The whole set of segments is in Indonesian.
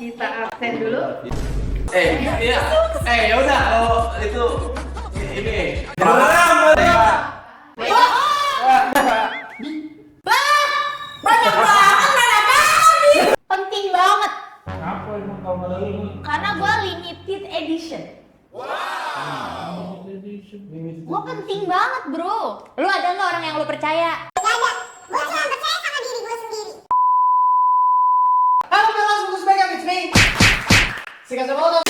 Kita absen dulu. Iya. Ya udah kalau itu ini. Banyak banget mana kali. Penting banget. Apa emang kau malah ini? Karena gue limited edition. Gue penting banget bro. Lu ada nggak orang yang lu percaya? Gak ada. Gue cuma percaya sama diri gue sendiri. Halo fellas, welcome back, it's me. Sikasamoto.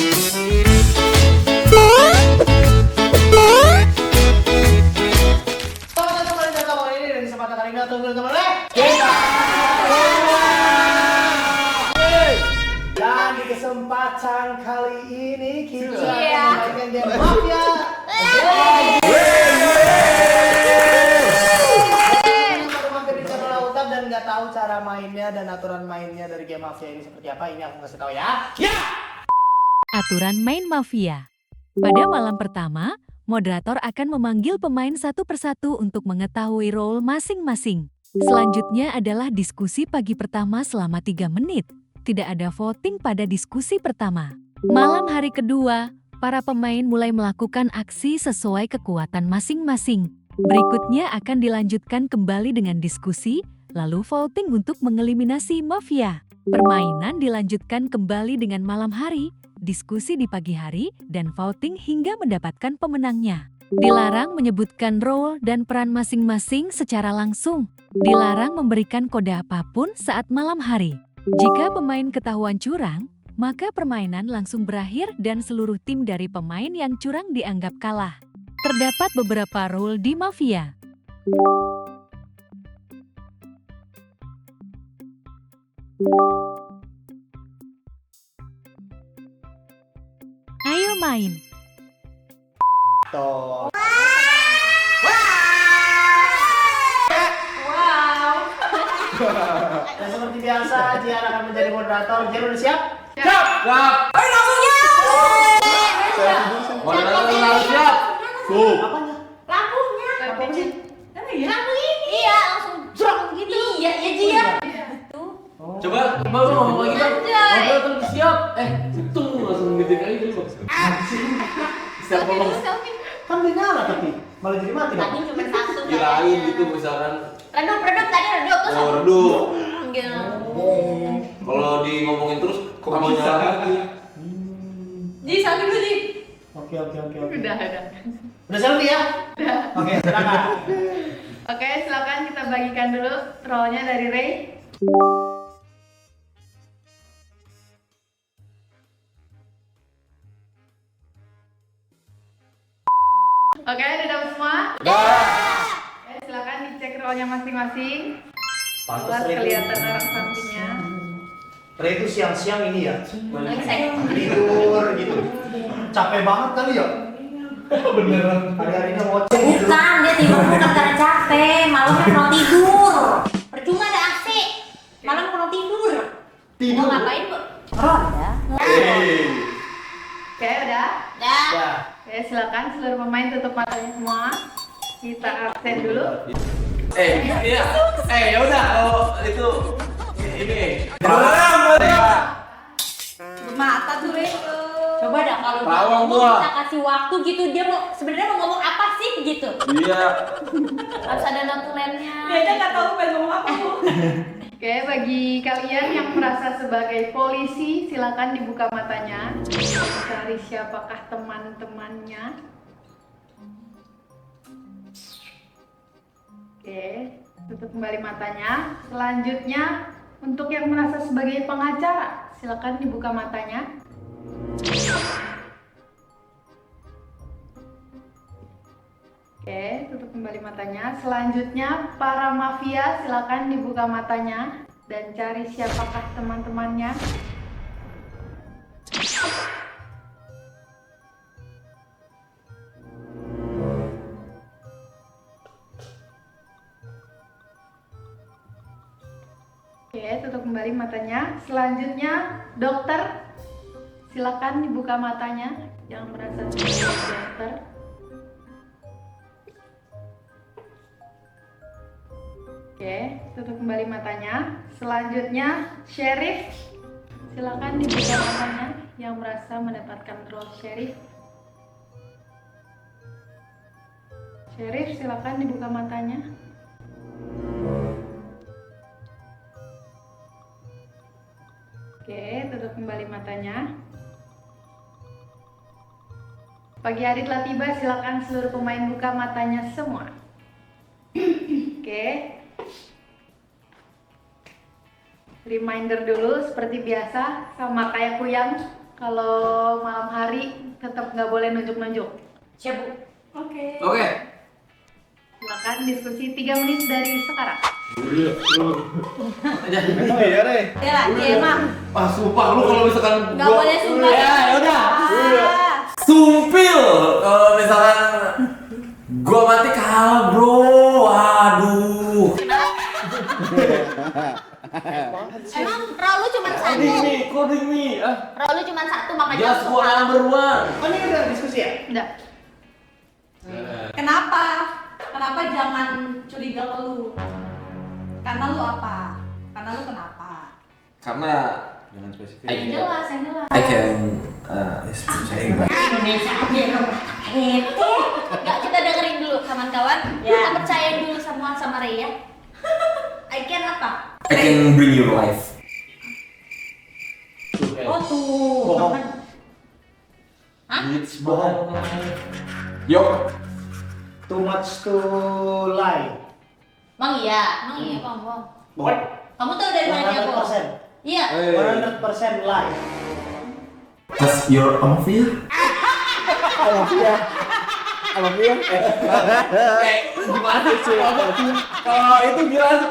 Selamat datang kembali dalam kali ini dan kesempatan kali ini tunggu teman Dan di kesempatan kali ini kita akan memainkan game Mafia. Mampir di channel Lautab dan nggak tahu cara mainnya dan aturan mainnya dari game Mafia ini seperti apa, ini aku kasih tahu ya. Aturan main Mafia. Pada malam pertama, moderator akan memanggil pemain satu persatu untuk mengetahui role masing-masing. Selanjutnya adalah diskusi pagi pertama selama 3 menit. Tidak ada voting pada diskusi pertama. Malam hari kedua, para pemain mulai melakukan aksi sesuai kekuatan masing-masing. Berikutnya akan dilanjutkan kembali dengan diskusi, lalu voting untuk mengeliminasi mafia. Permainan dilanjutkan kembali dengan malam hari, diskusi di pagi hari, dan voting hingga mendapatkan pemenangnya. Dilarang menyebutkan role dan peran masing-masing secara langsung. Dilarang memberikan kode apapun saat malam hari. Jika pemain ketahuan curang, maka permainan langsung berakhir dan seluruh tim dari pemain yang curang dianggap kalah. Terdapat beberapa role di Mafia. Ayo main. Tuh. Dan seperti biasa, Jiar akan menjadi moderator. Jiar udah siap? Siap. Moderator harus siap. Apanya? Lampunya. Apa sih? Lampu ini. Iya, langsung jrong gitu. Iya, iya Jia. Coba lu ngomong lagi kan. Anjay. Moderator siap. Itu langsung gede kali dulu. Siap ngomong. Kan udah nyala tapi malah jadi mati Tadi dong. cuma satu. Kirain gitu misalkan. Redup tadi redup terus. Redup. Gitu. Kalau di ngomongin terus kok nyala lagi. Ji, salvi dulu Ji. Oke. Udah. Udah selfie ya? Oke, silakan. Oke, silakan kita bagikan dulu role-nya dari Ray. Oke, udah dapat semua? Oke, silakan dicek role-nya masing-masing. Buat kelihatan orang sampingnya. Ray itu siang-siang ini ya? Lagi saya. Tidur gitu. Capek banget kali ya? Beneran. Hari-harinya ngoceh gitu. Bukan, dia tidur bukan karena capek, malamnya mau tidur. Percuma ada AC, malam mau tidur. Tidur? Mau ngapain bu? Ronda. Oke, udah? Dah. Ya. Oke, silakan seluruh pemain tutup matanya semua. Kita absen dulu. Iya. Ya udah kalau itu ini. Mata tuh Re. Coba dah kalau dia Rawang ngomong gua. kita kasih waktu gitu, dia mau sebenarnya mau ngomong apa sih gitu. Iya. Harus ada notulennya. Dia aja nggak tahu pengen ngomong apa bu. Oke, bagi kalian yang merasa sebagai polisi, silakan dibuka matanya. Cari siapakah teman-temannya. Oke, tutup kembali matanya. Selanjutnya, untuk yang merasa sebagai pengacara, silakan dibuka matanya. Oke, tutup kembali matanya. Selanjutnya, para mafia silakan dibuka matanya dan cari siapakah teman-temannya. Oke, tutup kembali matanya. Selanjutnya, dokter silakan dibuka matanya. Jangan merasa sebagai dokter. Oke, tutup kembali matanya. Selanjutnya, sheriff Silakan dibuka matanya yang merasa mendapatkan role sheriff. Sheriff, silakan dibuka matanya. Oke, tutup kembali matanya. Pagi hari telah tiba, silakan seluruh pemain buka matanya semua. Oke. Reminder dulu seperti biasa, sama kayak Kuyang, kalau malam hari tetap nggak boleh nunjuk-nunjuk. Siap, Bu. Oke. Oke. Silakan diskusi 3 menit dari sekarang. Oh iya deh. Ya lah, iya emang. Ah, sumpah lu kalau misalkan Nggak boleh sumpah. Ya udah. Ah. Sumpil kalau misalkan gua mati kalah, Bro. Waduh. Emang role lu cuma satu. Coding nih. Role lu cuma satu, makanya Just lu one kalah. number one. Oh ini udah diskusi ya? Udah. Kenapa? Kenapa jangan curiga ke lu? Karena lu apa? Karena lu kenapa? Karena jangan spesifik. Yang jelas, yang jelas. I can saya Indonesia aja lo Gak, kita dengerin dulu kawan-kawan. Kita percaya dulu sama Ray ya. I can apa? I can bring you life. Oh tuh. Bohong. Hah? It's bohong. Yo. Too much to lie. Emang iya, Bang. Bohong. Kamu tahu dari mana dia, Bang? 100%. Iya. 100% lie. Cause you're a mafia. Gimana sih? Kalau itu gimana?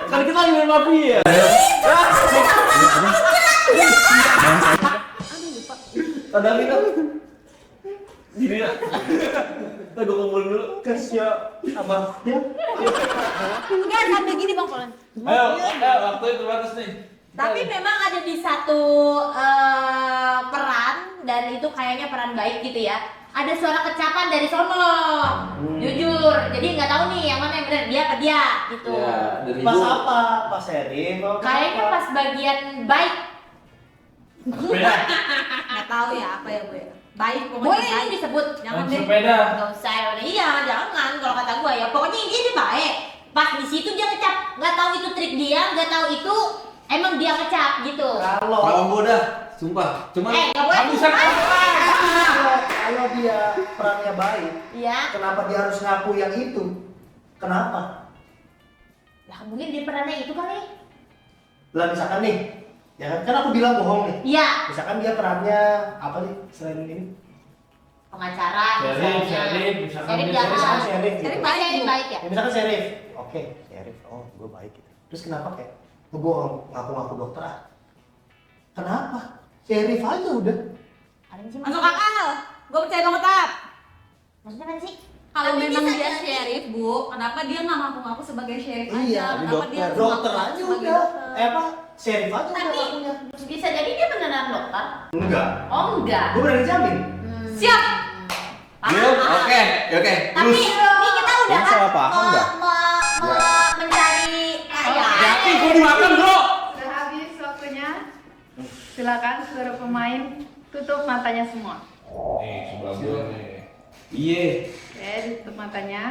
Kan kita lagi main mafia. Padahal itu Gini ya. Kita gue kumpul dulu. kesnya apa ya? Enggak, sampai gini Bang Polan. Ayo, waktu itu terbatas nih. Tapi memang ada di satu peran, dan itu kayaknya peran baik gitu ya. Ada suara kecapan dari sono. Jujur. Jadi nggak tahu nih yang mana yang benar, dia apa dia gitu. Ya, dari Pas ibu. apa? Pas Sherin? Kayaknya pas bagian baik. Beda. Nggak tahu ya apa ya gue. Baik pokoknya Boleh baik. ini disebut. Jangan Main deh. sepeda. Nggak usah. Iya, jangan. Kalau kata gue ya, pokoknya intinya dia baik. Pas di situ dia ngecap. Nggak tahu itu trik dia, nggak tahu itu emang dia ngecap gitu. Kalau gue dah, sumpah. Cuman Nggak boleh. Bisa Kalau dia perannya baik, Iya. kenapa dia harus ngaku yang itu? Kenapa? Ya mungkin dia perannya itu kali. Lah misalkan nih, ya kan aku bilang bohong nih. Iya. Misalkan dia perannya apa nih selain ini? Pengacara Sheriff, misalnya. misalkan Sheriff dia jahat. Misalkan Sheriff gitu. Sheriff pasti yang baik ya. Ya, misalkan Sheriff. Oke, Sheriff. Oh, gue baik gitu. Terus kenapa kayak gue ngaku-ngaku dokter ah? Kenapa? Sheriff aja udah. Ada sih Masuk akal. Gue percaya banget Tap. Maksudnya kan sih? Kalau Tapi memang bisa dia jadi. sheriff, Bu, kenapa dia nggak ngaku-ngaku sebagai sheriff Iya, aja? Kenapa dia harus Dokter ngaku-ngaku aja sebagai udah. dokter? Apa? Sheriff aja udah Tapi ngakunya. bisa jadi dia beneran dokter. Enggak. Oh enggak. Gue berani jamin. Siap. Deal? Oke. Tapi ini kita udah Ini salah paham nggak? mencari Tapi gue dimakan, Bro. Sudah habis waktunya. Silakan seluruh pemain tutup matanya semua. Nih, sebelah gue nih. Iya. Oke, ditutup matanya.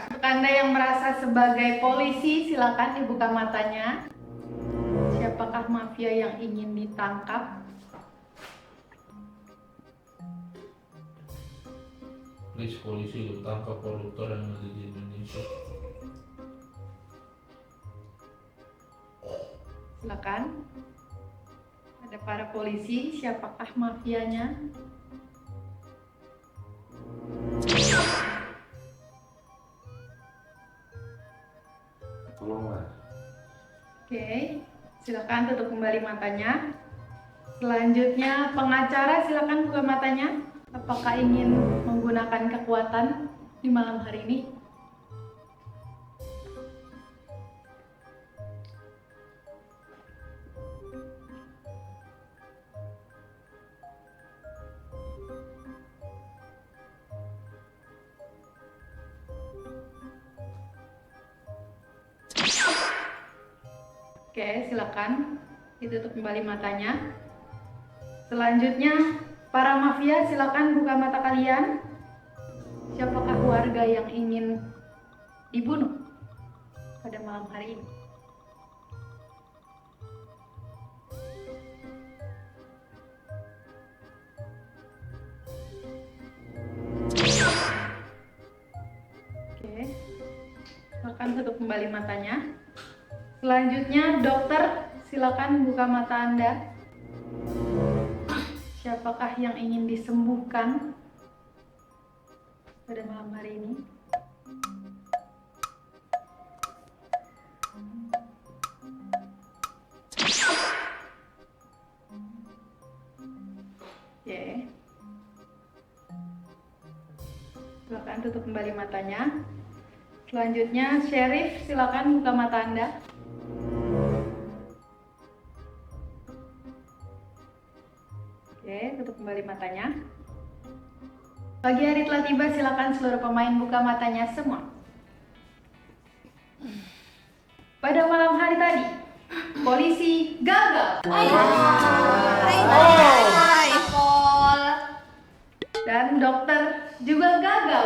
Untuk Anda yang merasa sebagai polisi, silakan dibuka matanya. Siapakah mafia yang ingin ditangkap? Please polisi lu tangkap koruptor yang ada di Indonesia. Silakan. Ada para polisi, siapakah mafianya? Tolong lah. Oke, silakan tutup kembali matanya. Selanjutnya, pengacara silakan buka matanya. Apakah ingin menggunakan kekuatan di malam hari ini? Oke, silakan ditutup kembali matanya. Selanjutnya, para mafia silakan buka mata kalian. Siapakah warga yang ingin dibunuh pada malam hari ini? Oke, silakan tutup kembali matanya. Selanjutnya, dokter, silakan buka mata Anda. Siapakah yang ingin disembuhkan pada malam hari ini? Oke. Silakan tutup kembali matanya. Selanjutnya, Sheriff, silakan buka mata Anda. Oke, tutup kembali matanya. Pagi hari telah tiba, silakan seluruh pemain buka matanya semua. Pada malam hari tadi, polisi gagal dan dokter juga gagal.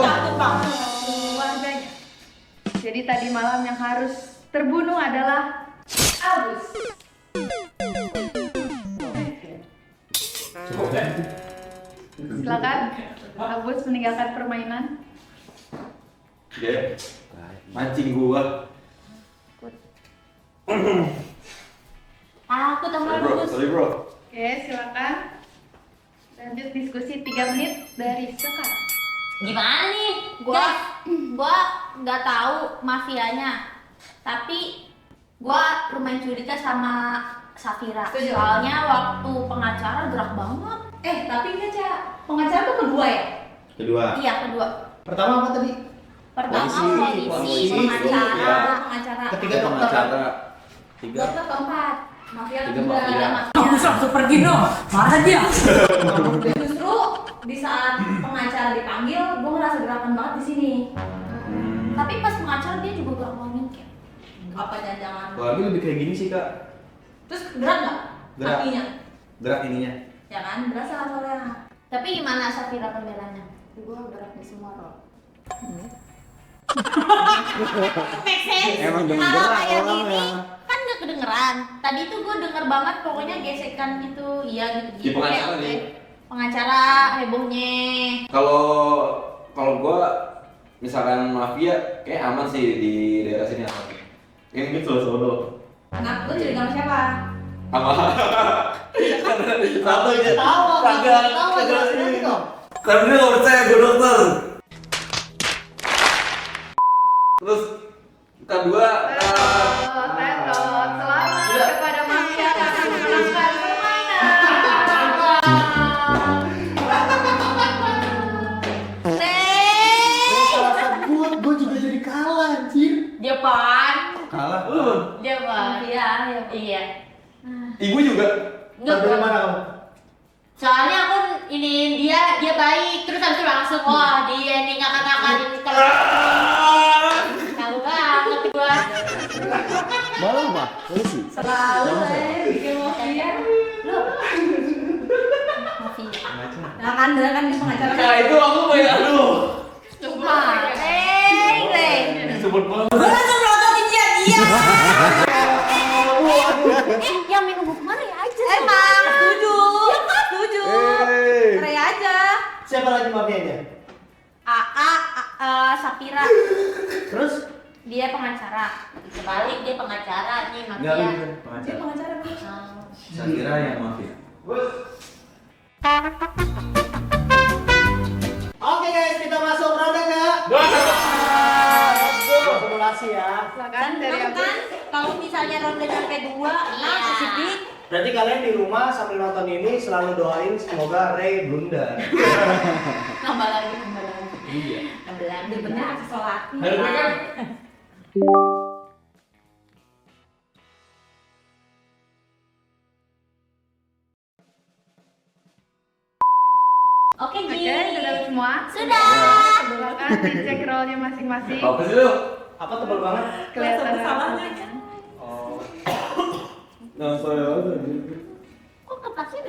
Takut banget. Warganya. Jadi tadi malam yang harus terbunuh adalah Agus. Silakan, Agus meninggalkan permainan. Dia mancing gua. Takut sama Sorry bro, Agus. sorry bro. Oke, silakan. Lanjut diskusi 3 menit dari sekarang. Gimana nih? Gua nggak tahu mafianya, tapi gua lumayan curiga sama Safira. Setuju. Soalnya waktu pengacara gerak banget. Tapi enggak, Cak. Pengacara tuh kedua ya? Kedua. Iya, kedua. Pertama apa tadi? Pertama Polisi. polisi, Polisi. pengacara, Iya. pengacara. Ketiga dokter. Tiga. Dokter keempat. Mafia Tiga kedua. mafia. Aku langsung pergi no. Marah dia. Justru di saat pengacara dipanggil, gue ngerasa gerakan banget di sini. Tapi pas pengacara dia juga gerak banget kayak apa jangan-jangan. Kalau aku lebih kayak gini sih kak. Terus gerak nggak? Gerak. Kakinya? Gerak ininya. Ya kan, berasa soalnya. Tapi gimana Safira pembelanya? Gue gerak di semua role. Make sense. Emang Kalau gerak kayak orangnya. gini kan nggak kedengeran. Tadi tuh gue denger banget pokoknya gesekan gitu. Iya gitu. Di pengacara nih. Pengacara hebohnya. Kalau gua misalkan mafia kayak aman sih di daerah sini aman. Ini gitu solo. Kenapa? Lu curiga sama siapa? Sama. Satu aja. Tahu. Kagak. Jelasin dong. Karena dia nggak percaya gue dokter. Terus kedua. Tetot, selamat kepada mafia yang memenangkan permainan. Gue juga jadi kalah anjir. Dia pan. Kalah. Dia pan. Iya. Ibu juga. Tahu dari mana kamu? Soalnya aku ini dia baik, terus habis itu langsung wah dia nih ngakak-ngakain kalau tahu banget gua. Malah apa? Polisi. Selalu bikin mafia. Lu Mafia. nah kan dia kan di pengacara. Nah itu aku kayak aduh. Sumpah. Sebut banget. Gua langsung melototin dia. Yang minum kemarin ya aja. Emang setuju. Setuju. Cerai aja. Siapa lagi mafianya? Safira. Terus? Dia pengacara. Kebalik dia pengacara nih Enggak mafia. bener. Dia pengacara. Saya kira yang mafia. Oke guys, kita masuk ronde ke simulasi ya. Silakan dari Seneng Agus. kan kalau misalnya ronde sampai 2 spesifik. Berarti kalian di rumah sambil nonton ini selalu doain semoga Ray blunder. Nambah lagi. Iya. Dia bener kasih sholat. Harusnya kan. Oke, Ji. Oke, sudah semua? Sudah. Silakan dicek role-nya masing-masing. Apa sih lu? Apa tebal banget? Kelihatan Rasa bersalahnya. rasanya.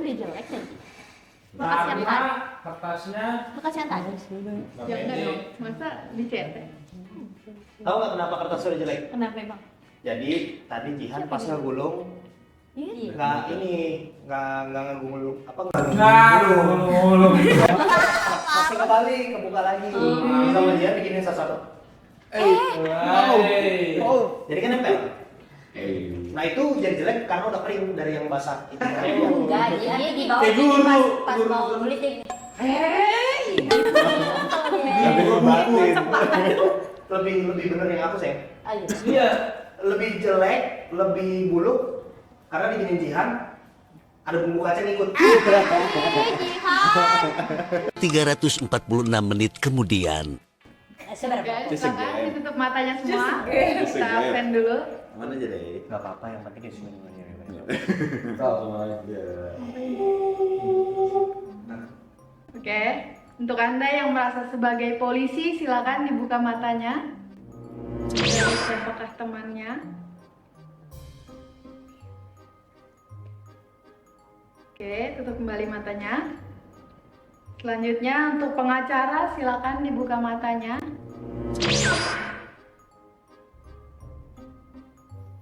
udah jelek tadi. Bekas yang tadi. Karena kertasnya Bekas yang tadi. Ya enggak dong, masa dicetek? Tahu nggak kenapa kertas sudah jelek? Kenapa emang? Jadi tadi Jihan pas ngegulung Iya. nggak ngegulung apa ngulung. masih kebalik kebuka lagi. Sama Jihan bikinin satu-satu. Jadi kan nempel. Nah itu jadi jelek karena udah kering dari yang basah. Itu Enggak, dia di bawah Kayak ini guru. pas mau nulis dia. lebih bener yang aku sih. Ayo. Iya. Lebih jelek, lebih buluk karena dibikinin Jihan ada bumbu kacang ikut. 346 menit kemudian. Seberapa? Guys, silakan ditutup matanya semua. Kita absen dulu. Mana aja deh? Gak apa-apa, yang penting dia senyum aja. Sama aja. Oke, untuk Anda yang merasa sebagai polisi, silakan dibuka matanya. Dari siapakah temannya? Oke, tutup kembali matanya. Selanjutnya untuk pengacara, silakan dibuka matanya.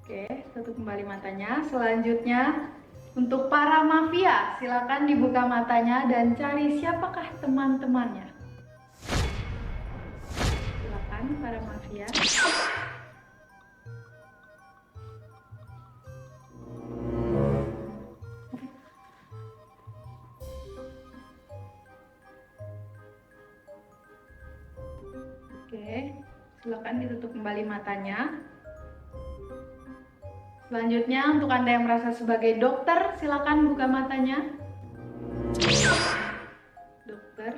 Oke, tutup kembali matanya. Selanjutnya untuk para mafia, silakan dibuka matanya dan cari siapakah teman-temannya. Silakan para mafia. Oke, silakan ditutup kembali matanya. Selanjutnya untuk Anda yang merasa sebagai dokter, silakan buka matanya. Dokter.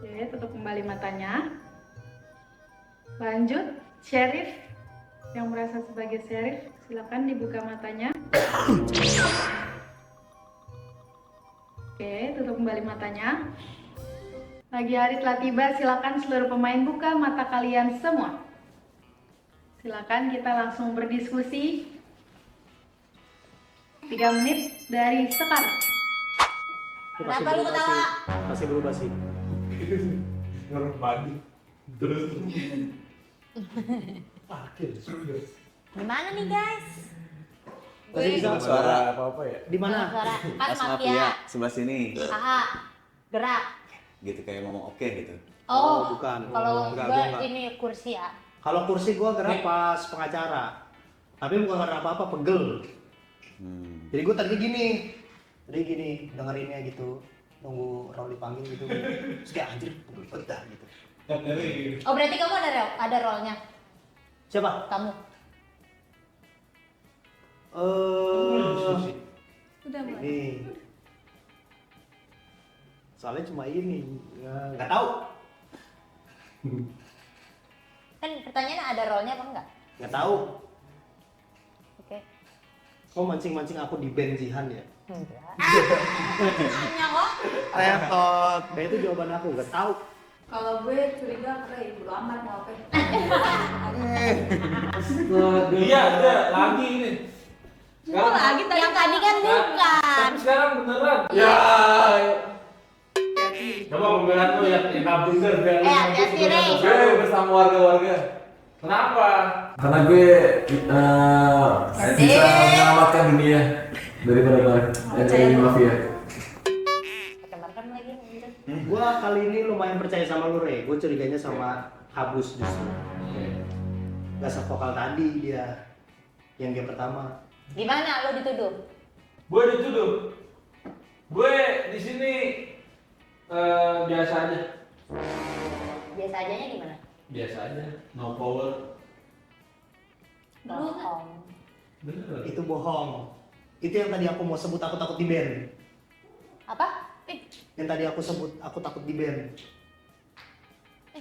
Oke, tutup kembali matanya. Lanjut, sheriff yang merasa sebagai sheriff, silakan dibuka matanya. Oke, tutup kembali matanya. Pagi hari telah tiba, silakan seluruh pemain buka mata kalian semua. Silakan kita langsung berdiskusi. 3 menit dari sekarang. Kenapa lu ketawa? Masih berubah sih. Ngeruh pagi. Terus. Gimana nih guys? Masih bisa Suara apa-apa ya? di mana? Suara kan Pas mafia. sebelah sini. Aha. Gerak. Gitu kayak ngomong oke gitu. Oh, bukan. kalau Enggak, gua gua enggak. ini kursi ya. Kalau kursi gua gerak pas pengacara. Tapi bukan karena apa-apa, pegel. Jadi gua tadi gini, dengerinnya gitu, nunggu Raul dipanggil gitu. Terus kayak anjir, pegel banget dah gitu. Oh, berarti kamu ada role-nya. Siapa? Kamu. Udah mulai. Ini. Soalnya cuma ini, nggak tahu. Kan pertanyaannya ada role-nya apa enggak? Nggak tahu. Oke. Kok mancing-mancing aku di band Jihan ya? Enggak. Tanya kok. Repot. Nah itu jawaban aku, nggak tahu. Kalau gue curiga kayak ibu amat mau apa? Iya, ada lagi ini. Sekarang lagi tadi. Yang tadi kan bukan. Tapi sekarang beneran. Ya. Coba pembelaan lu yang nggak bener biar lu Hati-hati, Rey. Gue bersama warga-warga. Kenapa? Karena gue bisa menyelamatkan dunia daripada dari mafia. Kemarin lagi. Gua kali ini lumayan percaya sama lu, Re. Gue curiganya sama Habus justru. Gak sevokal tadi dia. Yang game pertama. Gimana lo dituduh? Gue dituduh. Gue di sini biasa aja. Biasa ajanya gimana? Biasa aja. No power. Bohong. Bener. Itu bohong. Itu yang tadi aku mau sebut aku takut di band. Apa? Yang tadi aku sebut aku takut di band.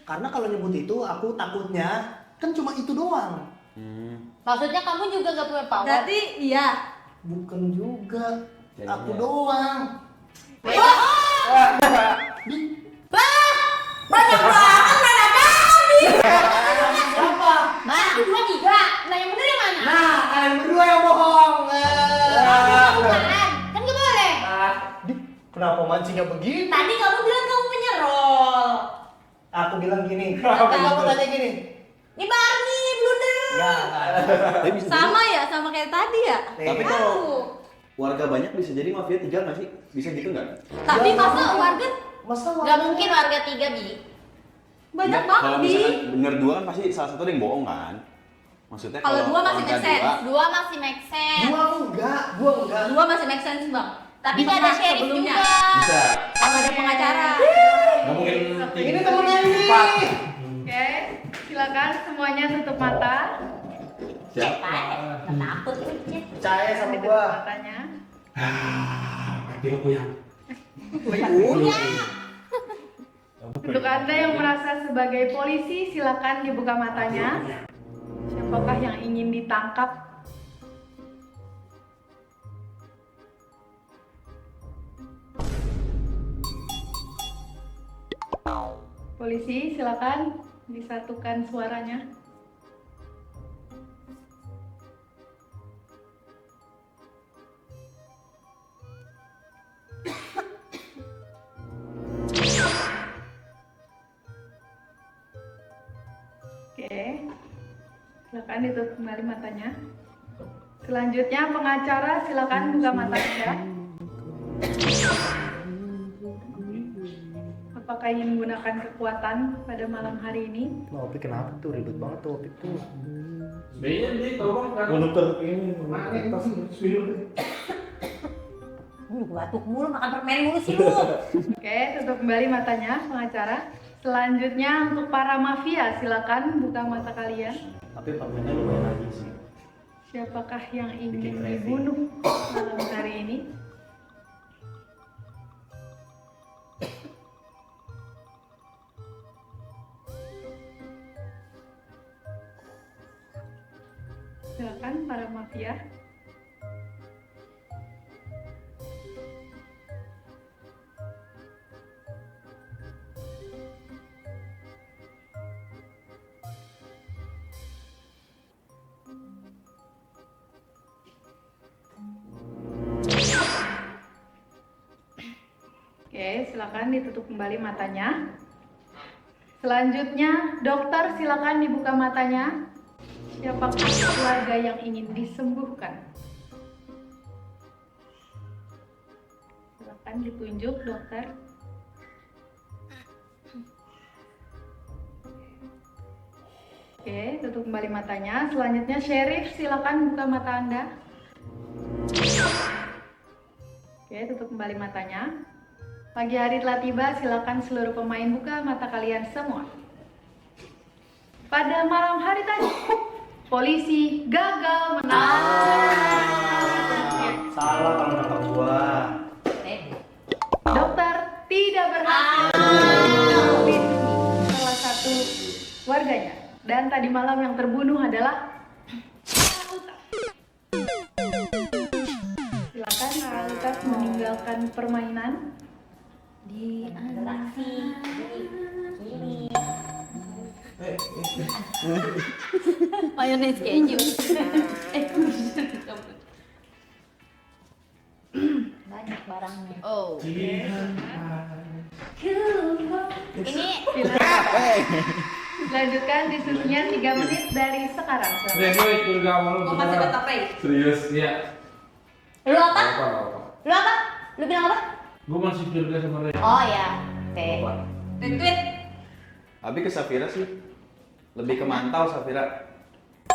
Karena kalau nyebut itu aku takutnya kan cuma itu doang. Maksudnya kamu juga gak punya power? Berarti iya. Bukan juga. Aku doang. Banyak banget mana tadi? Siapa? Nah, cuma 3. Nah yang bener yang mana? Nah, kalian berdua yang bohong. mancingnya begini? Tadi kamu bilang kamu menyerol. Aku bilang gini. Tapi kamu tanya gini. Ini Barney, blunder. Enggak. Sama ya, sama kayak tadi ya. Tapi kalau warga banyak bisa jadi mafia 3 nggak sih? Bisa gitu nggak? Tapi masa warga Gak mungkin warga 3 Bi. banyak Nggak, banget kalau Bi. misalkan bener 2 kan pasti salah satu ada yang bohong kan? Maksudnya Kalau 2 masih warga make sense. 2 masih make sense. Gua enggak. 2 masih make sense bang. Tapi Bisa gak ada kan sheriff sebelumnya? juga. Bisa. Sama ada pengacara. Nggak mungkin Ini temennya ini. Oke, silakan semuanya tutup mata. Siapa? Gak takut kucing. Percaya sama Tutup gua. matanya. Kaki aku yang. Untuk Anda yang merasa sebagai polisi, silakan dibuka matanya. Siapakah yang ingin ditangkap? Polisi, silakan disatukan suaranya. Oke, silakan ditutup kembali matanya. Selanjutnya pengacara silakan buka mata Anda. Apakah ingin menggunakan kekuatan pada malam hari ini? Opik kenapa tuh ribet banget tuh Opik tuh. Sebenarnya dia tolong kan. Untuk ini tas Lu batuk mulu, makan permen mulu sih lu. Oke, tutup kembali matanya pengacara. Selanjutnya untuk para mafia silakan buka mata kalian. tapi permennya lumayan lagi sih. Siapakah yang ingin Bikin craving. dibunuh malam hari ini? Silakan para mafia. Oke, silakan ditutup kembali matanya. Selanjutnya, dokter silakan dibuka matanya. Siapakah keluarga yang ingin disembuhkan? Silakan ditunjuk, dokter. Oke, tutup kembali matanya. Selanjutnya, sheriff silakan buka mata Anda. Oke, tutup kembali matanya. Pagi hari telah tiba, silakan seluruh pemain buka mata kalian semua. Pada malam hari tadi, polisi gagal menangkap. Salah kalau nangkap gua. Dokter tidak berhasil melindungi salah satu warganya. Dan tadi malam yang terbunuh adalah Ralutas. Silakan Ralutas meninggalkan permainan. Di atraksi kiri. Mayones keju. Banyak barangnya. Oh. Ini Lanjutkan diskusinya 3 menit dari sekarang. Gue itu gak mau Gua masih beneran. tetap Ray. Serius, iya. Lu apa? Apa? Lu apa? Lu bilang apa? Gue masih curiga sama Ray. Oh ya. Oke. Tweet. Tapi ke Safira sih lebih ke mantau Safira.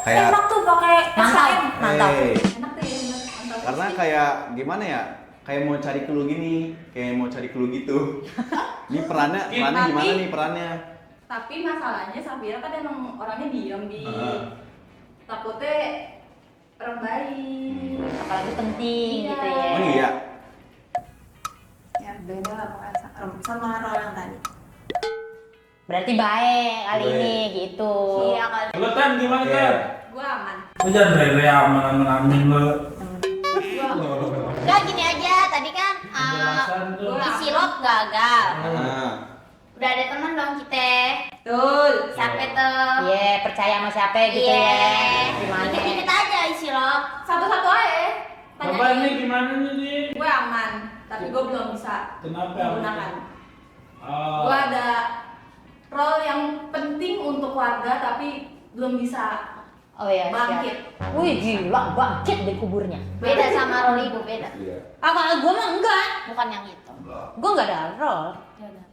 Enak tuh pakai Mantap, SKM. mantap. Enak tuh ya, bener. Mantap. Karena kayak gimana ya? Kayak mau cari clue gini, kayak mau cari clue gitu. Ini perannya gimana nih perannya? Tapi masalahnya Safira kan emang orangnya diem di. Takutnya orang baik. Apalagi penting Iya. gitu ya. Oh iya. Ya beda lah pokoknya sama role yang tadi. Berarti baik kali Baik. ini gitu. Iya kali. Lo Tan gimana Iya. Tan? Gua aman. Lo jangan Ray aman-aman lo. Udah gini aja, tadi kan Penjelasan tuh. isi lot gagal. Nah, Udah ada teman dong kita. Betul. Siapa tuh? Iya, percaya sama siapa gitu ya. Gimana? Dikit-dikit aja isi lot. Satu-satu aja. Bapak ini gimana nih? Gue aman. tapi gue belum bisa Kenapa? menggunakan. Gue ada role yang penting untuk warga tapi belum bisa Oh iya, bangkit. Wih gila, bangkit dari kuburnya. Beda sama role ibu, beda. Iya. Kalau gue mah enggak. Bukan yang itu. Gue nggak ada role. Ya udah.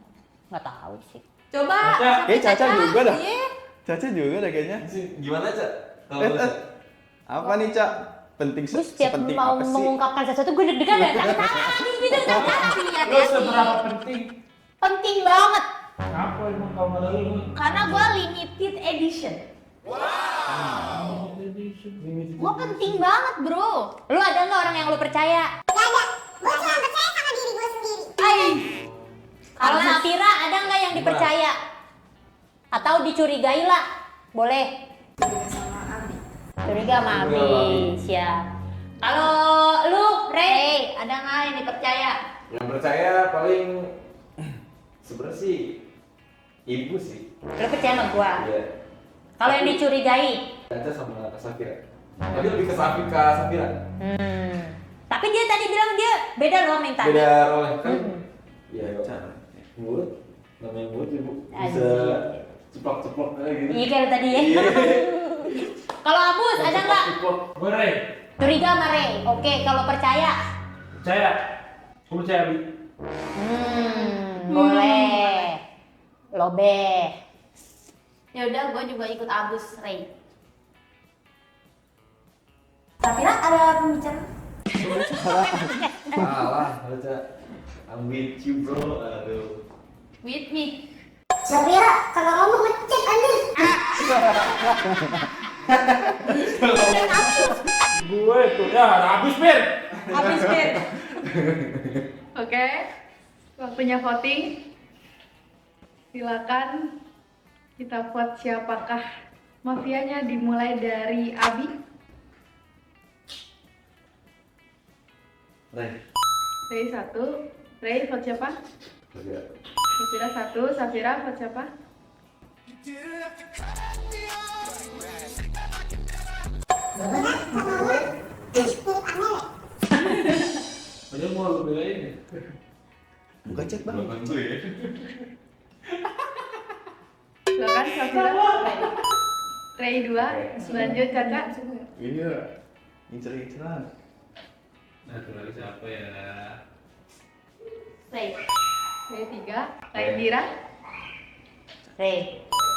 Nggak tahu sih. Coba. Kayak Caca juga dah. Iya. Caca juga dah kayaknya. Gimana, Cak? Kalau lu, Eh, Cak? Apa nih, Cak? Penting Gue setiap sepenting mau apa sih? mengungkapkan sesuatu gue deg-degan dan Lu seberapa penting? penting banget Apa emang kamar lu? karena gue limited edition. Gue penting banget bro. Lu ada nggak orang yang lu percaya? Gak ada. Gue cuma percaya sama diri gue sendiri. Kalau Safira ada nggak yang dipercaya? Atau dicurigai lah? Boleh. Curiga sama Curiga sama Abi, Abi. siap. Kalau lu, Ray, ada nggak yang dipercaya? Yang percaya paling sebenarnya sih ibu sih. Lu percaya sama gua? Iya. Kalau yang dicurigai? Caca sama Kak Safira. Tapi lebih ke Safira. Tapi dia tadi bilang dia beda loh sama yang tadi. Beda role kan? Iya, yuk. Cara. Mulut, namanya mulut ibu bisa Anjir. ceplok-ceplok kayak gitu. Iya kayak lu tadi ya. Iya. Kalau Abus ada nggak? Ceplok-ceplok. Gue Ray, Curiga sama Ray. Oke, kalau percaya? percaya? Gue percaya Bi. Boleh. Lobe. Ya udah, gue juga ikut Abus, Ray. Safira ada pembicara? Salah, Caca. I'm with you, bro. Aduh. With me. Safira, kalau ngomong ngecek anjing. Gue tuh, ya habis Bir. Abus, Fir. Oke, waktunya voting. Silakan kita vote siapakah mafianya, dimulai dari Abi. Ray. Ray 1. Ray vote siapa? Safira. Safira 1. Safira vote siapa? Padahal mau lu belain ya. Buka chat, Bang. Belum tentu ya. Silakan Safira. Ray 2. Lanjut Caca. Ini ya. Incer-inceran. Nah, lagi siapa ya? Ray. Ray 3. Ray Dira. Ray.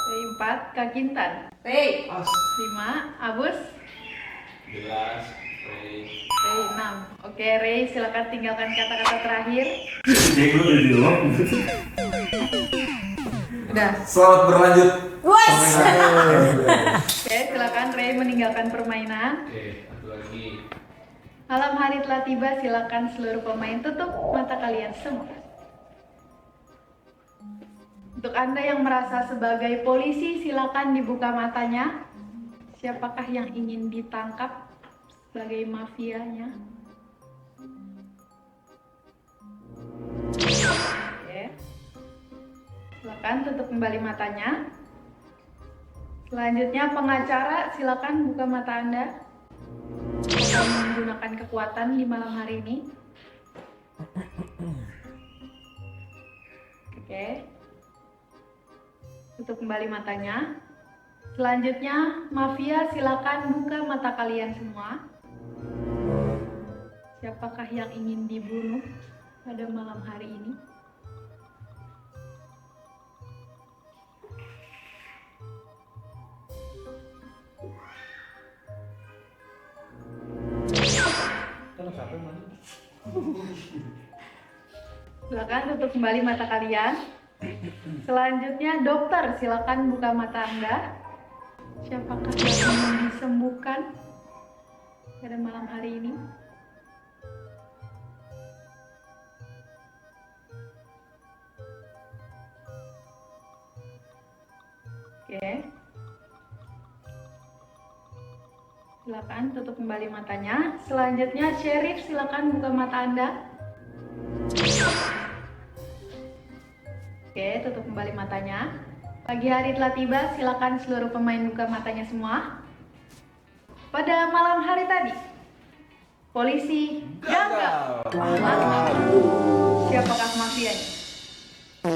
Ray 4. Kak Kintan. Ray. 5. Abus. Jelas, Ray. Ray 6. Oke Ray, silakan tinggalkan kata-kata terakhir. Udah. Selamat berlanjut. Wes. Oke, silakan Ray meninggalkan permainan. Oke, satu lagi. Malam hari telah tiba, silakan seluruh pemain tutup mata kalian semua. Untuk Anda yang merasa sebagai polisi, silakan dibuka matanya. Siapakah yang ingin ditangkap sebagai mafianya? Oke. Silakan tutup kembali matanya. Selanjutnya pengacara, silakan buka mata Anda. Akan menggunakan kekuatan di malam hari ini. Oke. Tutup kembali matanya. Selanjutnya, mafia silakan buka mata kalian semua. Siapakah yang ingin dibunuh pada malam hari ini? Kalau siapa mana? Silakan tutup kembali mata kalian. Selanjutnya, dokter, silakan buka mata Anda. Siapakah yang ingin disembuhkan pada malam hari ini? Oke. Silakan tutup kembali matanya. Selanjutnya, Sheriff, silakan buka mata Anda. Oke, tutup kembali matanya. Pagi hari telah tiba, silakan seluruh pemain buka matanya semua. Pada malam hari tadi, polisi gagal. Mantap. Siapakah mafianya?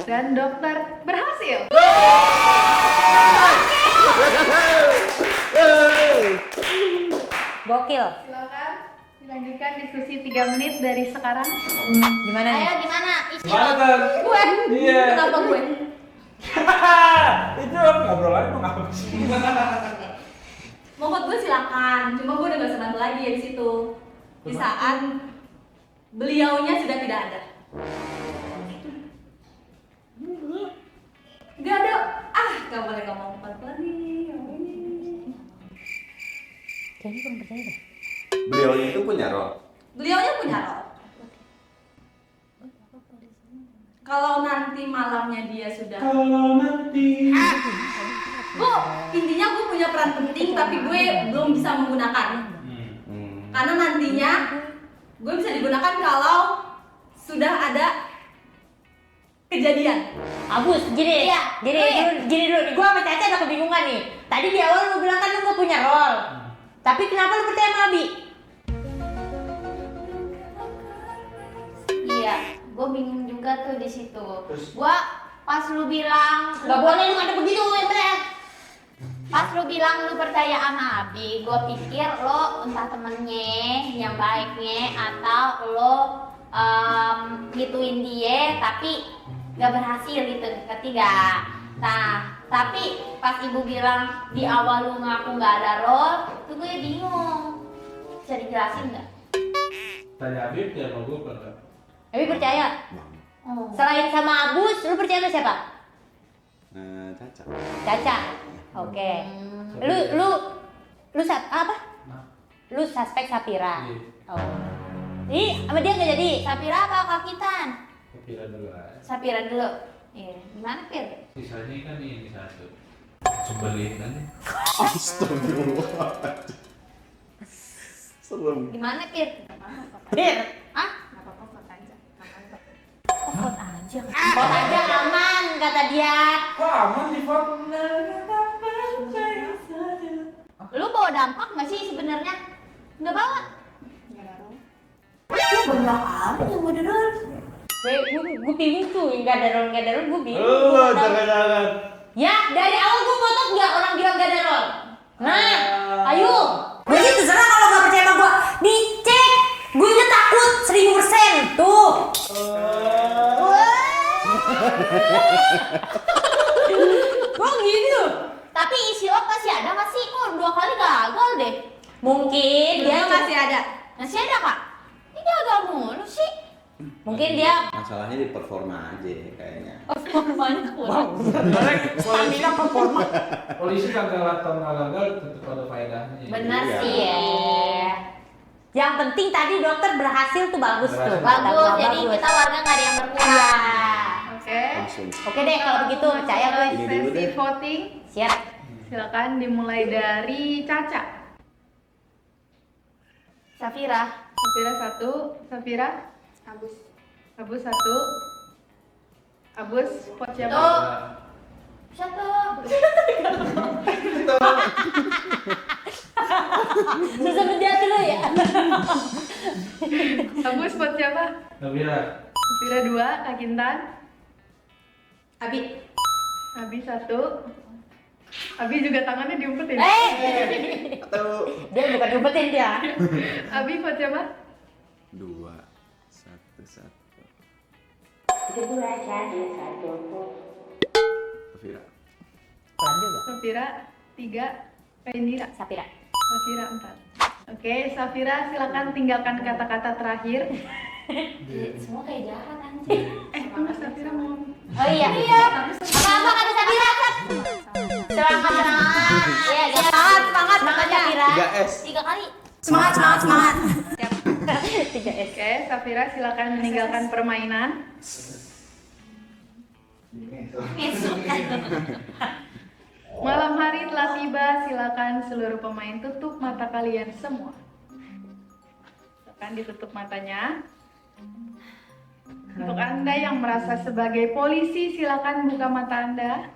Dan dokter berhasil. Gokil. Silakan dilanjutkan diskusi 3 menit dari sekarang. Gimana nih? Ayo gimana? Isi Gimana, lo. Tan? Gue. Iya. Kenapa gue? Itu ngobrol aja mau ngapa sih? Mau buat gue silakan. Cuma gue udah gak sebentar lagi ya di situ. Di saat beliaunya sudah tidak ada. Gak ada. Gak boleh ngomong pelan-pelan nih. Kayaknya kurang percaya deh. Beliaunya itu punya role. Beliaunya punya role. Kalau nanti malamnya dia sudah. Kalau nanti. Gue intinya gue punya peran penting tapi gue belum bisa menggunakan. Karena nantinya gue bisa digunakan kalau sudah ada kejadian. Abus, gini, Iya. gini dulu. Gue sama Caca ada kebingungan nih. Tadi di awal lu bilang kan lu gak punya role. Tapi kenapa lu percaya sama Abi? Iya, gue bingung juga tuh di situ. Gue pas lu bilang Gak boleh lu ada begitu yang bener. pas lu bilang lu percaya sama Abi, gue pikir lo entah temennya yang baiknya atau lo gituin dia tapi gak berhasil gitu, ngerti gak? Nah, tapi pas ibu bilang di awal lu ngaku gak ada role, tuh gue bingung. Bisa dijelasin gak? Tanya Habib ya mau gue pernah. Abi percaya. Oh. Selain sama Abus, lu percaya sama siapa? Caca. Caca. Oke. Lu apa? Lu suspek Sapira. Iya. Oh. Ih, sama dia nggak jadi. Sapira apa Kakitan? Kepikiran dulu aja. Sapira dulu. Iya, gimana Pir? Sisanya kan ini satu. Sebelin kan? Astagfirullah. Serem. Gimana Pir? Dir. Hah? Gak apa-apa, vote aja. Vote aja. Vote aja aman kata dia. Kok aman di vote? Lu bawa dampak gak sih sebenarnya? Nggak bawa? Gue bingung tuh, nggak ada role, gue bingung. Oh, jangan-jangan. Ya, dari awal gue ngotot nggak orang bilang nggak ada role. Nah, ayo. Gue sih terserah kalau nggak percaya sama gue. Dicek. Gue udah takut 1000%. Tuh. Kok gitu? Tapi isi lo masih ada nggak sih? Kok 2 kali gagal deh? Mungkin dia masih ada. Masih ada kak? Ini gagal mulu sih. Mungkin dia Masalahnya di performa aja kayaknya. Performanya kurang. stamina performa. Polisi gagal atau nggak gagal tetap ada faedahnya. Benar Iya. sih ya. Yang penting tadi dokter berhasil tuh bagus tuh. Bagus, jadi kita warga nggak ada yang berkurang. Oke. Langsung. Oke deh kalau begitu percaya gue. Ini dulu Sesi deh. voting. Siap. Silakan dimulai dari Caca. Safira. Safira 1, Safira, Abus. Abus 1. Abus, vote siapa? Tuh. Satu. Susah menjawab dulu ya. Abus vote siapa? Nabila. Safira 2, Kak Kintan. Abi. Abi 1. Abi juga tangannya diumpetin. Atau Dia bukan diumpetin dia. Abi vote siapa? 2, 1, 1. Vira. Pelan juga. Safira 3, Kak Indira. Sapira. Safira 4. Oke, Safira silakan tinggalkan kata-kata terakhir. Semua kayak jahat anjir. Tunggu Safira mau ngomong. Oh iya. Apa kata Safira? Semangat. Iya, semangat, semangat Semangat katanya. Sapira. 3S. 3 kali. Semangat. 3S. Oke, Safira silakan meninggalkan permainan. Malam hari telah tiba, silakan seluruh pemain tutup mata kalian semua. Silakan ditutup matanya. Untuk Anda yang merasa sebagai polisi, silakan buka mata Anda.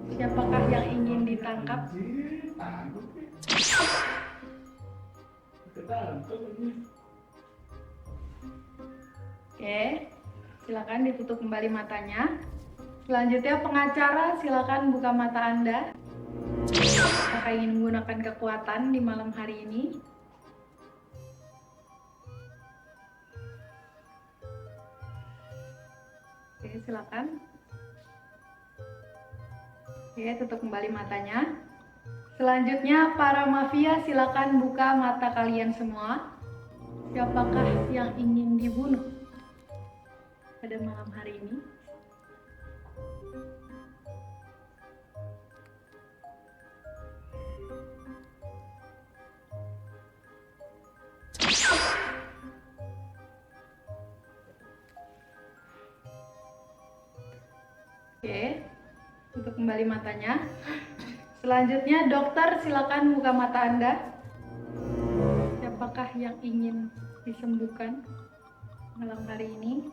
Siapakah yang ingin ditangkap? Oke, silakan ditutup kembali matanya. Selanjutnya pengacara silakan buka mata Anda. Apakah ingin menggunakan kekuatan di malam hari ini? Oke, silakan. Oke, tutup kembali matanya. Selanjutnya para mafia silakan buka mata kalian semua. Siapakah yang ingin dibunuh pada malam hari ini? Oke, tutup kembali matanya. Selanjutnya dokter silakan buka mata Anda. Siapakah yang ingin disembuhkan malam hari ini?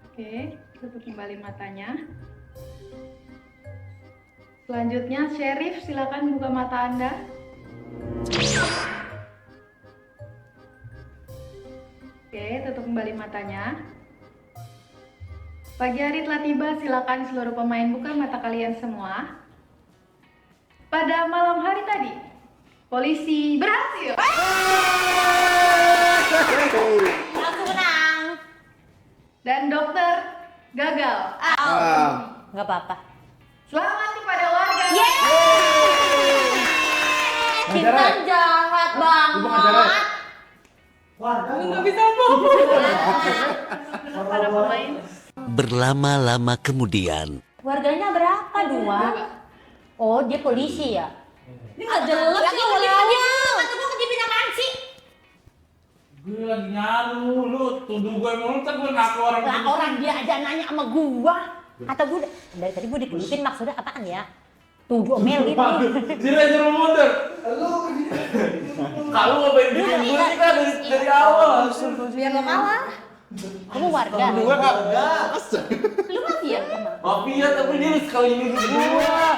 Oke, tutup kembali matanya. Selanjutnya sheriff silakan buka mata Anda. Oke, tutup kembali matanya. Pagi hari telah tiba, silakan seluruh pemain buka mata kalian semua. Pada malam hari tadi, polisi berhasil. Aku menang. Dan dokter gagal. Nggak apa-apa. Selamat kepada warga. Kita jahat banget. Para pemain. Berlama-lama kemudian. Warganya berapa? 2. Oh, dia polisi ya? Ini nggak jelas Lagi ya warganya. Kata gue kejepit apaan sih? Gue lagi nyaru, lu tuduh gue mulu, kan gue ngaku orang Lah orang dia aja nanya sama gua. Kata gue dari tadi gue dikelipin maksudnya apaan ya? Tujuh omel gitu. Suruh mundur. Kalau ngapain bikin gue sih kan dari awal. biar lo kalah. Kamu warga. Gue kagak. Lu mafia. Mafia tapi dia sekali ini gua.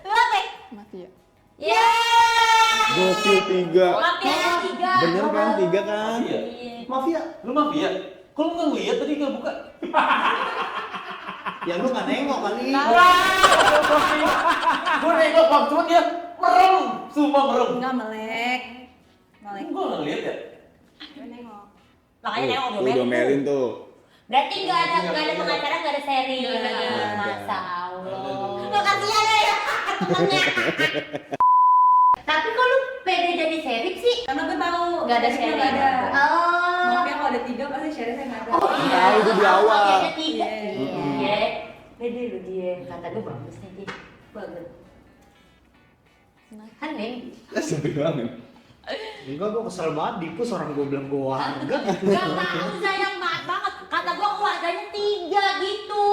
Lu apa? Mafia. Yeay. Gokil 3. Mafia 3. Bener kan 3 kan? Mafia. Mafia. Lu mafia? Kok lu nggak lihat tadi nggak buka? Ya lu nggak nengok kali. Gue nengok bang, cuma dia merem, sumpah merem. Enggak melek. Gue nggak lihat ya. Makanya nengok Udah melin tuh. Berarti nggak ada pengacara, nggak ada seri. Masa Allah. Lo kasihan ya temennya. Tapi kok lu pede jadi sheriff sih? Karena gue tahu Nggak ada sheriffnya sheriff. nggak ada. Oh. Maaf ya kalau ada 3 pasti sheriffnya nggak ada. Tahu itu di awal. Ada 3. Iya. Pede lu dia. Kata gue bagus nih dia. Bagus. Kan Neng? Sepi banget. Enggak, gue kesel banget dipus orang gue bilang gue warga. Gak tahu, sayang banget. Kata gue keluarganya 3 gitu.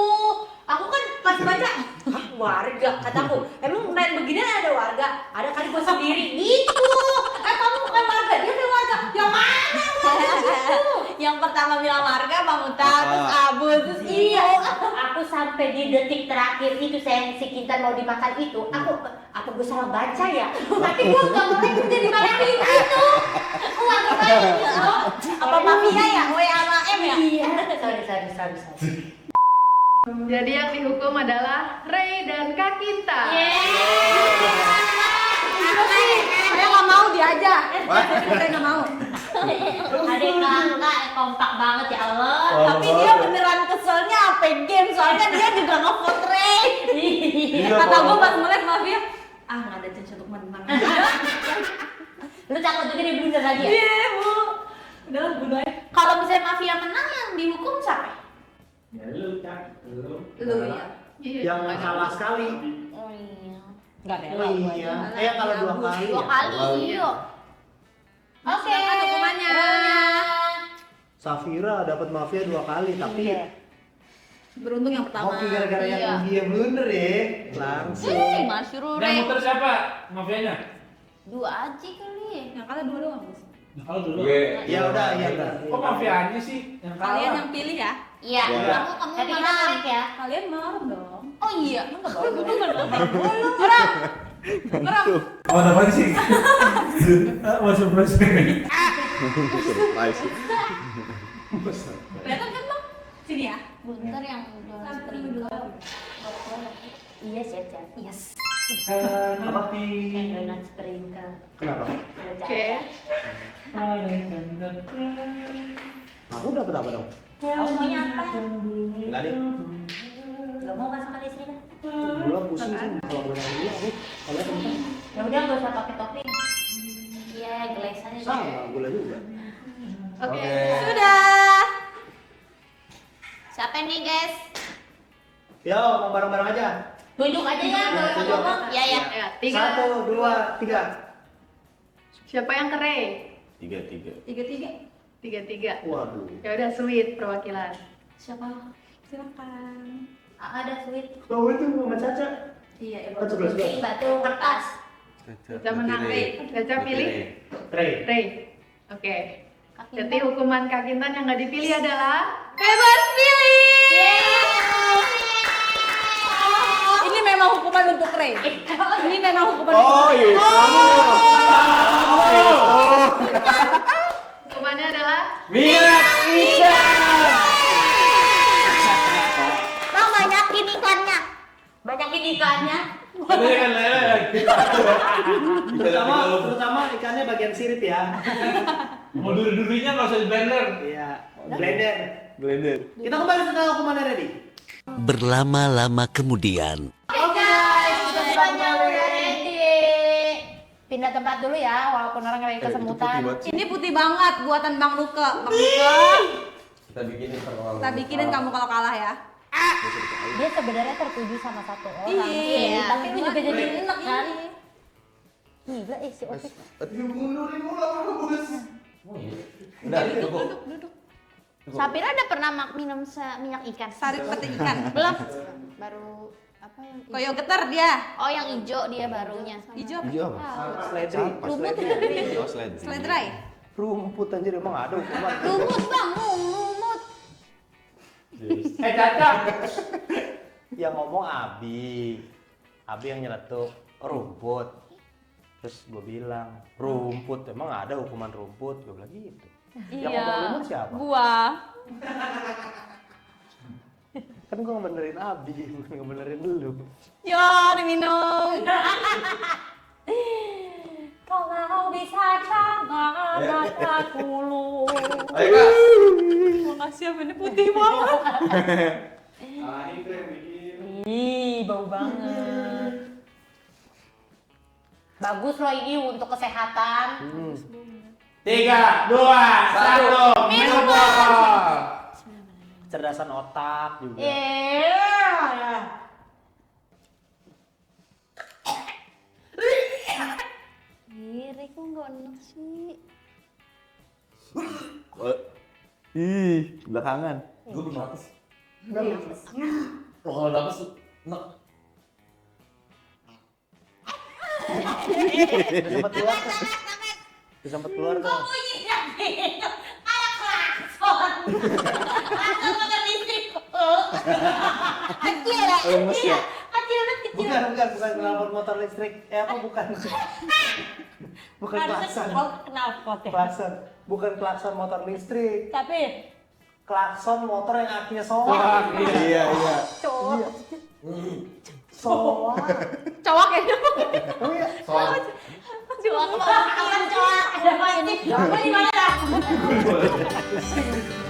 Aku kan pas baca, hah warga? Kataku, emang main beginian ada warga? Ada kali gue sendiri gitu. Kamu bukan warga, dia tuh warga. Yang mana warga gitu? Yang pertama bilang warga, Bang Uta, terus Abu, terus Iya, aku sampai di detik terakhir itu sayang si Kintan mau dimakan itu, aku gue salah baca ya. Tapi gue nggak mau itu jadi dimarahin gitu. Warga banyak gitu. apa mafia ya? W sama M ya? Iya, sorry. Jadi yang dihukum adalah Ray dan Kak Kinta. Saya nggak mau dia aja. Saya nggak mau. Adik kakak kompak banget ya Allah. Tapi dia beneran keselnya apa game? Soalnya dia juga nge-vote Ray. Kata gue pas mulai mafia, nggak ada chance untuk menang. Lu takut juga dia blunder lagi ya? Iya bu. Udah bunuh aja. Kalau misalnya mafia menang yang dihukum siapa? Ya lu kan, lu. Lu ya. Yang salah sekali. Oh iya. Nggak Oh iya. Kalau 2 kali. 2 kali. Yuk. Oke. Silakan hukumannya. Safira dapat mafia 2 kali tapi Beruntung yang pertama. Oke gara-gara yang dia blunder ya. Langsung. Masih Dan Ray. muter siapa mafianya? 2 aja kali. Yang kalah 2 doang. Nah, kalau dulu. Gue. Ya udah ya udah. Kok mafianya sih yang kalah? Kalian yang pilih ya. Iya. Iya. Kamu Tapi kita menang. tarik ya. Kalian marah dong. Oh iya, lu nggak boleh. Orang. Oh, ada apa sih? What's surprise? Surprise. Kelihatan kan bang? Sini ya. Bentar yang sprinkle. Iya siap. Yes. Apa? Yang donat sprinkle. Kenapa? Oke. Aku dapat apa dong? Kamu maunya apa? Enggak deh. Gak mau masakan istri kan? Gua pusing sih kalau benar ini aku. Kalau temen Ya udah gak usah pakai topping. Iya, gelesannya sama gula juga. Oke. Sudah. Siapa nih guys? Yo, mau bareng-bareng aja. Tunjuk aja ya, gak usah Tunjuk. ngomong. Iya ya. Ya, 3. 1, 2, 3. Siapa yang kere? 3. 3. Waduh. Ya udah sweet perwakilan. Siapa? Silakan. Ada sweet. Kau itu sama Caca. Iya, Kan 11 Gunting batu kertas. Caca menang. Caca pilih. Ray. Ray. Oke. Kaki Jadi hukuman Kak Kintan yang nggak dipilih adalah Bebas pilih. Ini memang hukuman untuk Ray. Ini memang hukuman Oh, untuk iya. hukumannya adalah Minat Isa. Bang, banyakin iklannya. Banyakin iklannya. Kebanyakan lele. Terutama ikannya bagian sirip ya. Mau duri-durinya nggak usah di blender. Iya. Blender. Blender. Kita kembali setelah hukumannya ready. Berlama-lama kemudian. Oke guys, semuanya udah ready. Pindah tempat dulu ya, walaupun orang lagi kesemutan. Ini putih banget buatan Bang Luke. Bang Luke, Kita bikinin kalau kita bikinin kamu kalau kalah ya. Dia sebenarnya tertuju sama satu orang. Iya. Tapi lu juga jadi enak kan? Gila si Opik. Udah, cukup. Sapira udah pernah minum minyak ikan? Sari peti ikan. Belum. Baru apa yang hijau? Koyo getar dia. Oh yang hijau dia barunya. Hijau apa? Hijau apa? Seledri. Lumut. Oh, slide. Seledrai. Rumput anjir emang ada hukuman. Lumut bang, lumut. Caca. Yang ngomong Abi. Abi yang nyeletuk rumput. Terus gue bilang rumput emang ada hukuman rumput. Gue bilang gitu. Yang ngomong lumut siapa? Gua. Kan gue ngebenerin Abi, bukan ngebenerin lu. Yo, diminum. Kalau bisa sama mata dulu. Ayo Kak. Makasih ya, ini putih banget. Ih, bau banget. Bagus loh ini untuk kesehatan. 3, 2, 1, minum. Cerdasan otak juga. Iya. Iri kok nggak enak sih. Ih, belakangan. Gue belum hapus. Kalau dapet enak. Udah sempet keluar kan? Udah sempet keluar kan? Bunyinya gitu. Ada klakson. Klakson pakai listrik. Kecil ya? Lemes ya? Kecil banget kecil. Bukan knalpot motor listrik. Bukan. Bukan klakson. Knalpot ya. Klakson. Bukan klakson motor listrik. Tapi Klakson motor yang akinya soak. Iya. cowok. Soak. Cowok ya. Oh iya. Cowok. Akan cowok. Ada apa ini? Apa di mana?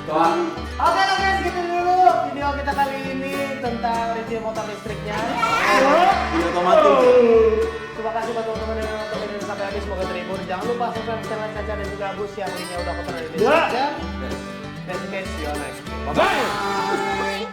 Tuan. Oke, segitu dulu video kita kali ini tentang review motor listriknya. Iya, otomatis. Terima kasih buat teman-teman yang nonton video ini sampai habis, semoga terhibur. Jangan lupa subscribe channel Caca dan juga Agus yang linknya udah aku taruh di deskripsi. Dan see you next. Bye bye.